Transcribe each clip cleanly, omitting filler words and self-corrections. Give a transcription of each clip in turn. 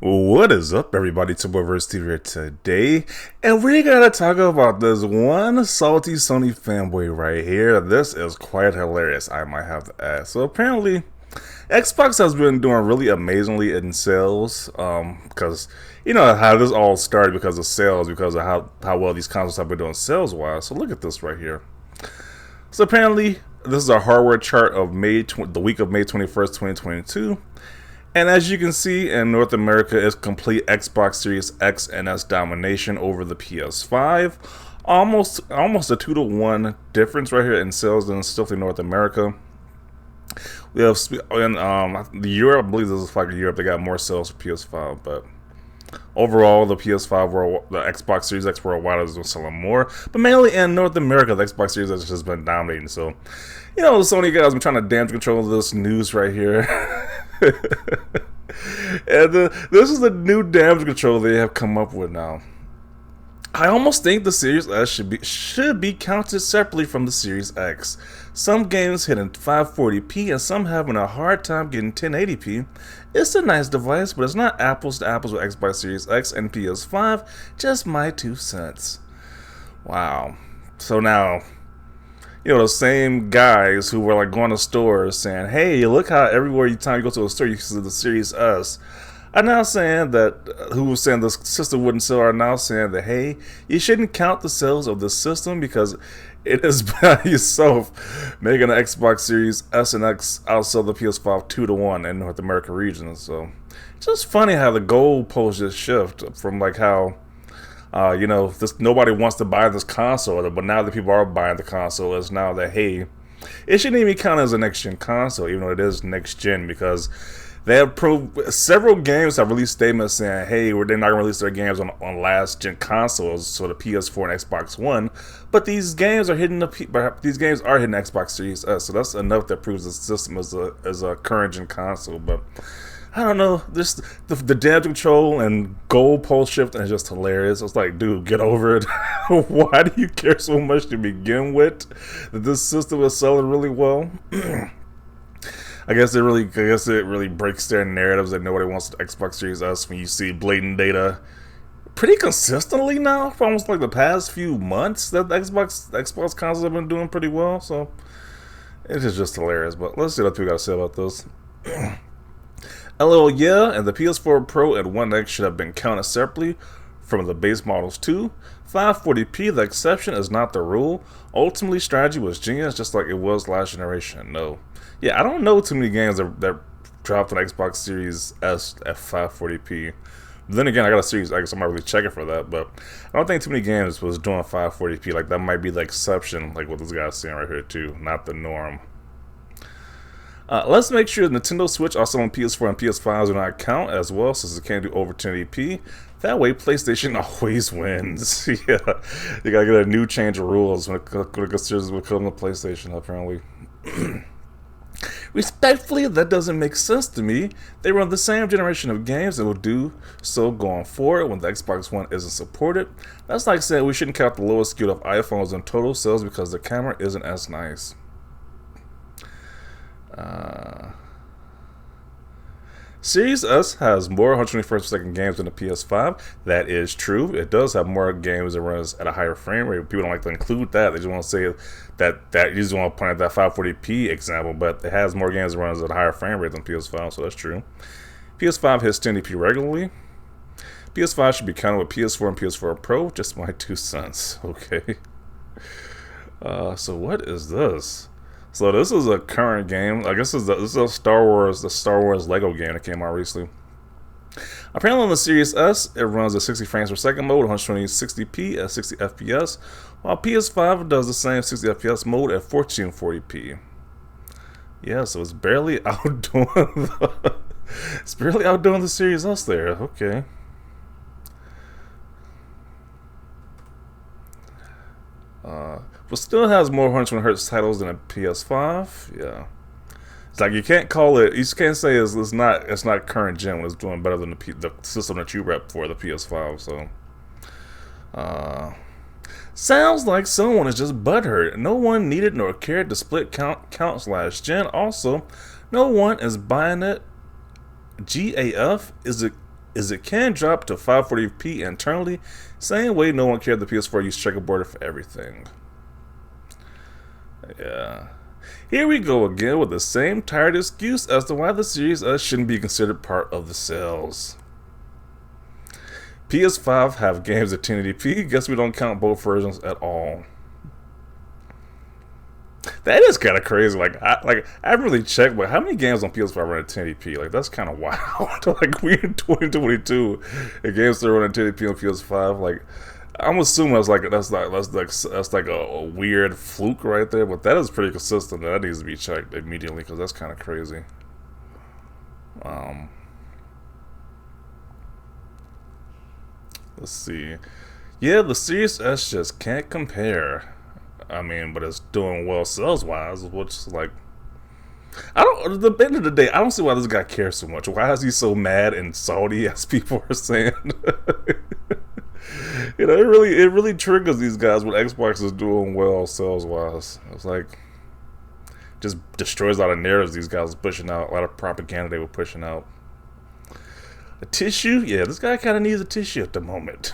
What is up, everybody? Timberverse TV here today, and we're gonna talk about this one salty Sony fanboy right here. This is quite hilarious, I might have to add. So apparently, Xbox has been doing really amazingly in sales, because you know how this all started because of sales, because of how well these consoles have been doing sales wise. So look at this right here. So apparently, this is a hardware chart of the week of May 21st, 2022. And as you can see, in North America, it's complete Xbox Series X and S domination over the PS5. Almost a 2-to-1 difference right here in sales in still in North America. We have in Europe, I believe this is like Europe, they got more sales for PS5, but overall, the PS5 the Xbox Series X worldwide is selling more. But mainly in North America, the Xbox Series X has been dominating. So, you know, the Sony guys have been trying to damage control this news right here. And this is the new damage control they have come up with now. I almost think the Series S should be counted separately from the Series X. Some games hitting 540p and some having a hard time getting 1080p. It's a nice device, but it's not apples to apples with Xbox Series X and PS5. Just my 2 cents. Wow. So now, you know, the same guys who were like going to stores saying, hey, look how everywhere time you go to a store you see the Series S, are now saying that, who was saying the system wouldn't sell, are now saying that, hey, you shouldn't count the sales of the system because it is by yourself making an Xbox Series S and X outsell the PS5 2-to-1 in North American regions. So it's just funny how the goalposts just shift from like how you know, nobody wants to buy this console, but now that people are buying the console, it's now that, hey, it shouldn't even count as a next-gen console, even though it is next-gen, because they have several games have released statements saying, hey, they're not going to release their games on last-gen consoles, so the PS4 and Xbox One, but these games are hitting Xbox Series S, so that's enough that proves the system is a current-gen console, but I don't know, just the damage control and goalpost shifting is just hilarious. It's like, dude, get over it. Why do you care so much to begin with that this system is selling really well? I guess it really breaks their narratives that nobody wants the Xbox Series S when you see blatant data pretty consistently now for almost like the past few months that the Xbox consoles have been doing pretty well. So it is just hilarious. But let's see what we got to say about this. LOL, yeah, and the PS4 Pro and One X should have been counted separately from the base models too. 540p, the exception, is not the rule. Ultimately, strategy was genius, just like it was last generation. No. Yeah, I don't know too many games that dropped on Xbox Series S at 540p. But then again, I got a Series X, so I'm not really checking for that, but I don't think too many games was doing 540p. Like, that might be the exception, like what this guy's saying right here too, not the norm. Let's make sure Nintendo Switch also on PS4 and PS5 do not count as well, since it can't do over 1080p. That way, PlayStation always wins. Yeah, you gotta get a new change of rules when it comes to PlayStation, apparently. Respectfully, that doesn't make sense to me. They run the same generation of games and will do so going forward when the Xbox One isn't supported. That's like saying we shouldn't count the lowest SKU of iPhones in total sales because the camera isn't as nice. Series S has more 120 frames per second games than the PS5. That is true. It does have more games that runs at a higher frame rate. People don't like to include that. They just want to say that you just want to point at that 540p example, but it has more games that runs at a higher frame rate than PS5, so that's true. PS5 hits 1080p regularly. PS5 should be counted with PS4 and PS4 Pro. Just my 2 cents. Okay. So what is this? So this is a current game. I guess this is the Star Wars Lego game that came out recently. Apparently on the Series S, it runs at 60 frames per second mode, 120 60p at 60 FPS, while PS5 does the same 60 FPS mode at 1440p. Yeah, so it's barely outdoing the Series S there. Okay. But still has more 120 Hz titles than a PS5. Yeah, it's like you can't call it. You can't say it's not current gen when it's doing better than the system that you rep for, the PS5. So, sounds like someone is just butthurt. No one needed nor cared to split counts last gen. Also, no one is buying it. GAF is it is it can drop to 540p internally, same way no one cared the PS4 used checkerboard for everything. Yeah. Here we go again with the same tired excuse as to why the Series S shouldn't be considered part of the sales. PS5 have games at 1080p, guess we don't count both versions at all. That is kind of crazy. I haven't really checked, but how many games on PS5 run at 1080p? Like, that's kind of wild. Like, we're in 2022, and games still run at 1080p on PS5. Like, I'm assuming that's like a weird fluke right there, but that is pretty consistent. That needs to be checked immediately because that's kind of crazy. Let's see. Yeah, the Series S just can't compare. I mean, but it's doing well sales-wise, which is like, at the end of the day, I don't see why this guy cares so much. Why is he so mad and salty, as people are saying? You know, it really triggers these guys when Xbox is doing well sales-wise. It's like, just destroys a lot of narratives these guys are pushing out, a lot of propaganda they were pushing out. A tissue? Yeah, this guy kind of needs a tissue at the moment.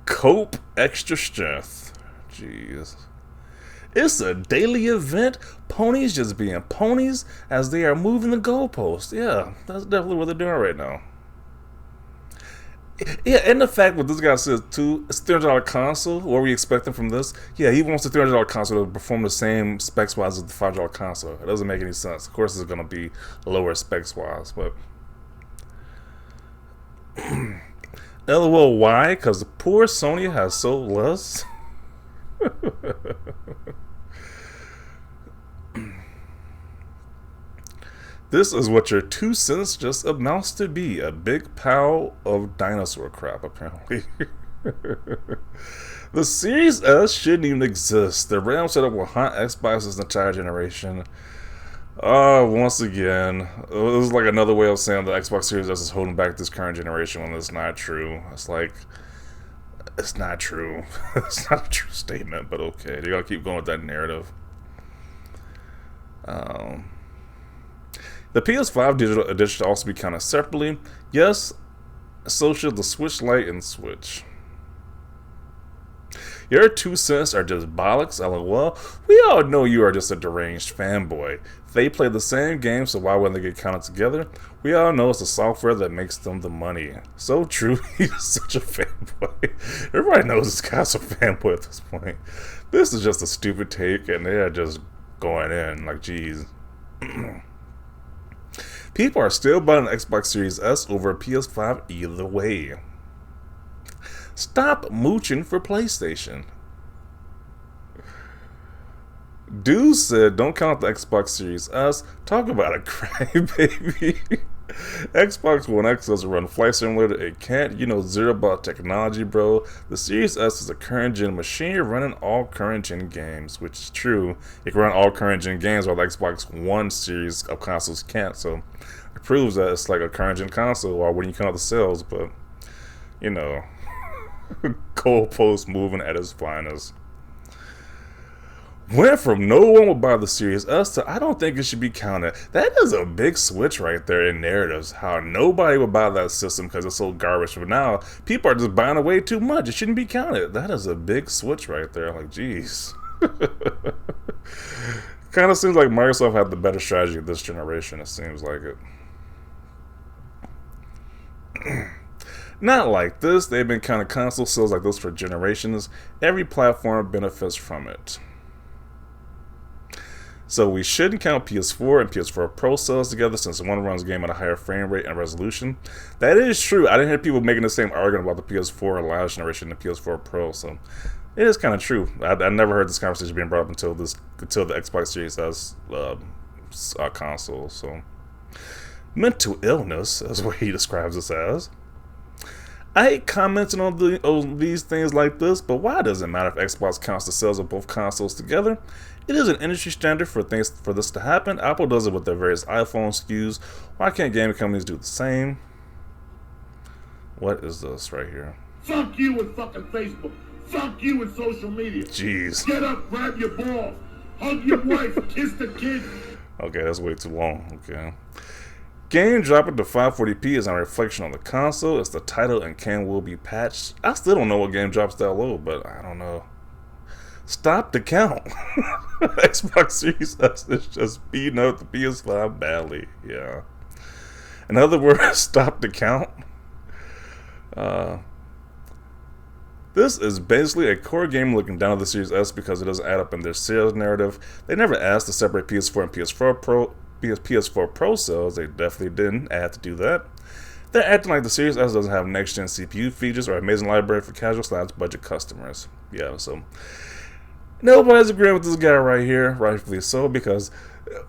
Cope extra strength. Jeez. It's a daily event. Ponies just being ponies as they are moving the goalposts. Yeah, that's definitely what they're doing right now. Yeah, and the fact what this guy says too, it's $300 console. What were we expecting from this? Yeah, he wants the $300 console to perform the same specs wise as the $5 console. It doesn't make any sense. Of course, it's going to be lower specs wise, but LOL, why? Because the poor Sony has sold less. This is what your 2 cents just amounts to be. A big pile of dinosaur crap, apparently. The Series S shouldn't even exist. The RAM setup will haunt Xbox's entire generation. Once again, it was like another way of saying the Xbox Series S is holding back this current generation when it's not true. It's like, it's not true. It's not a true statement, but okay. They gotta keep going with that narrative. The PS5 digital edition should also be counted separately. Yes, so should the Switch Lite and Switch. Your 2 cents are just bollocks, LOL. We all know you are just a deranged fanboy. They play the same game, so why wouldn't they get counted together? We all know it's the software that makes them the money. So true, he's such a fanboy. Everybody knows this guy's a fanboy at this point. This is just a stupid take, and they are just going in, like, geez. People are still buying an Xbox Series S over a PS5 either way. Stop mooching for PlayStation. Dude said, don't count the Xbox Series S. Talk about a crybaby. Xbox One X doesn't run Flight Simulator. It can't. You know zero about technology, bro. The Series S is a current gen machine running all current gen games, which is true. It can run all current gen games while the Xbox One series of consoles can't. So it proves that it's like a current gen console, or when you count the sales, but you know, goalpost moving at its finest. Went from no one will buy the Series S to I don't think it should be counted. That is a big switch right there in narratives. How nobody would buy that system because it's so garbage. But now people are just buying away too much. It shouldn't be counted. That is a big switch right there. Like, geez. Kind of seems like Microsoft had the better strategy this generation. It seems like it. Not like this. They've been counting console sales like this for generations. Every platform benefits from it. So we shouldn't count PS4 and PS4 Pro sales together since one runs game at a higher frame rate and resolution. That is true. I didn't hear people making the same argument about the PS4 last generation and the PS4 Pro, so it is kind of true. I never heard this conversation being brought up until the Xbox Series S console. So mental illness is what he describes this as. I hate commenting on these things like this, but why does it matter if Xbox counts the sales of both consoles together? It is an industry standard for this to happen. Apple does it with their various iPhone SKUs. Why can't gaming companies do the same? What is this right here? Fuck you with fucking Facebook. Fuck you with social media. Jeez. Get up, grab your balls, hug your wife, kiss the kid. Okay, that's way too long. Okay. Game dropping to 540p is not a reflection on the console. It's the title and will be patched. I still don't know what game drops that low, but I don't know. Stop the count. Xbox Series S is just beating up the PS5 badly. Yeah. In other words, stop the count. This is basically a core game looking down at the Series S because it doesn't add up in their sales narrative. They never asked to separate PS4 and PS4 Pro sales. They definitely didn't. I had to do that. They're acting like the Series S doesn't have next-gen CPU features or amazing library for casual/budget customers. Yeah, so nobody's agreeing with this guy right here, rightfully so, because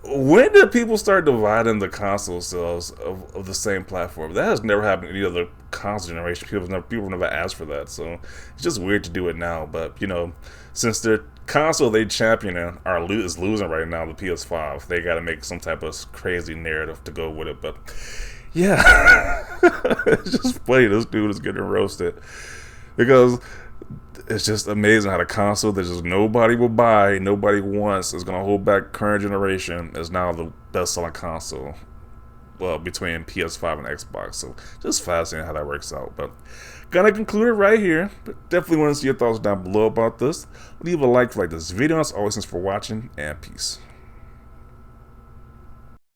when did people start dividing the console sales of the same platform? That has never happened in any other console generation. People never asked for that, so it's just weird to do it now. But, you know, since their console they champion is losing right now, the PS5, they got to make some type of crazy narrative to go with it. But, yeah, it's just funny this dude is getting roasted because it's just amazing how the console that just nobody will buy, nobody wants, is going to hold back current generation is now the best-selling console, well, between PS5 and Xbox. So just fascinating how that works out. But gonna conclude it right here. But definitely want to see your thoughts down below about this. Leave a like for this video. As always, thanks for watching, and peace.